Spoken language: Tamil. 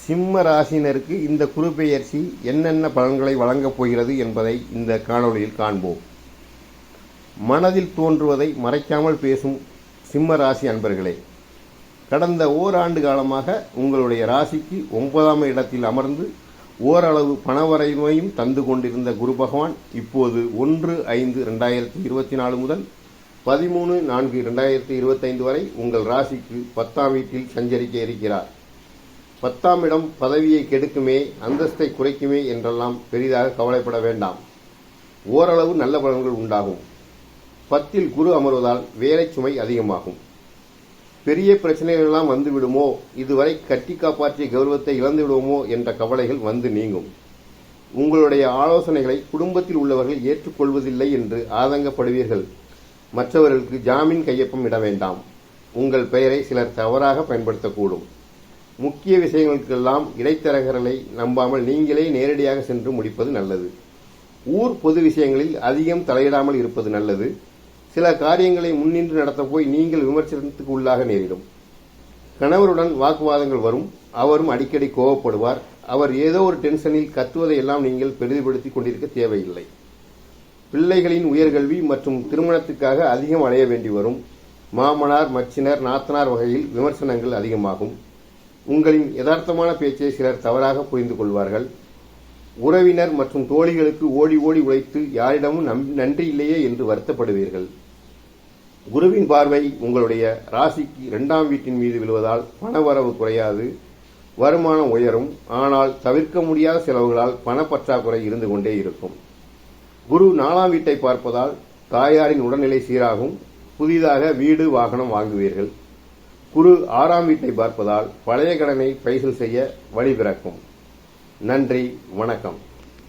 சிம்ம ராசினருக்கு இந்த குரு பெயர்ச்சி என்னென்ன பலன்களை வழங்கப் போகிறது என்பதை இந்த காணொளியில் காண்போம். மனதில் தோன்றுவதை மறைக்காமல் பேசும் சிம்ம ராசி அன்பர்களே, கடந்த ஓராண்டு காலமாக உங்களுடைய ராசிக்கு 9ஆம் இடத்தில் அமர்ந்து ஓரளவு பணவரைவையும் தந்து கொண்டிருந்த குரு பகவான் இப்போது 1/5/2024 முதல் 13/4/2025 வரை உங்கள் ராசிக்கு 10ஆம் வீட்டில் சஞ்சரிக்க இருக்கிறார். 10ஆம் இடம் பதவியை கெடுக்குமே, அந்தஸ்தை குறைக்குமே என்றெல்லாம் பெரிதாக கவலைப்பட வேண்டாம். ஓரளவு நல்ல பலன்கள் உண்டாகும். 10இல் குரு அமர்வதால் வேலை சுமை அதிகமாகும். பெரிய பிரச்சனைகள் எல்லாம் வந்துவிடுமோ, இதுவரை கட்டி காப்பாற்றிய கௌரவத்தை இழந்து விடுவோமோ என்ற கவலைகள் வந்து நீங்கும். உங்களுடைய ஆலோசனைகளை குடும்பத்தில் உள்ளவர்கள் ஏற்றுக்கொள்வதில்லை என்று ஆதங்கப்படுவீர்கள். மற்றவர்களுக்கு ஜாமீன் கையொப்பம் இட வேண்டாம். உங்கள் பெயரை சிலர் தவறாக பயன்படுத்தக்கூடும். முக்கிய விஷயங்களுக்கெல்லாம் இடைத்தரகர்களை நம்பாமல் நீங்களே நேரடியாக சென்று முடிப்பது நல்லது. ஊர் பொது விஷயங்களில் அதிகம் தலையிடாமல் இருப்பது நல்லது. சில காரியங்களை முன்னின்று நடத்த போய் நீங்கள் விமர்சனத்துக்கு உள்ளாக நேரிடும். கணவருடன் வாக்குவாதங்கள் வரும். அவரும் அடிக்கடி கோபப்படுவார். அவர் ஏதோ ஒரு டென்ஷனில் கத்துவதை எல்லாம் நீங்கள் பெரிதுபடுத்திக் கொண்டிருக்க தேவையில்லை. பிள்ளைகளின் உயர்கல்வி மற்றும் திருமணத்துக்காக அதிகம் அலைய வேண்டி வரும். மாமனார், மச்சினர், நாத்தனார் வகையில் விமர்சனங்கள் அதிகமாகும். உங்களின் யதார்த்தமான பேச்சை சிலர் தவறாக புரிந்து கொள்வார்கள். உறவினர் மற்றும் தோழிகளுக்கு ஓடி ஓடி உழைத்து யாரிடமும் நன்றி இல்லையே என்று வருத்தப்படுவீர்கள். குருவின் பார்வை உங்களுடைய ராசிக்கு 2ஆம் வீட்டின் மீது விழுவதால் பணவரவு குறையாது, வருமானம் உயரும். ஆனால் தவிர்க்க முடியாத செலவுகளால் பணப்பற்றாக்குறை இருந்து கொண்டே இருக்கும். குரு 4ஆம் வீட்டை பார்ப்பதால் தாயாரின் உடல்நிலை சீராகும். புதிதாக வீடு, வாகனம் வாங்குவீர்கள். குரு 6ஆம் வீட்டை பார்ப்பதால் பழைய கடனை பைசல் செய்ய வழி பிறக்கும். நன்றி, வணக்கம்.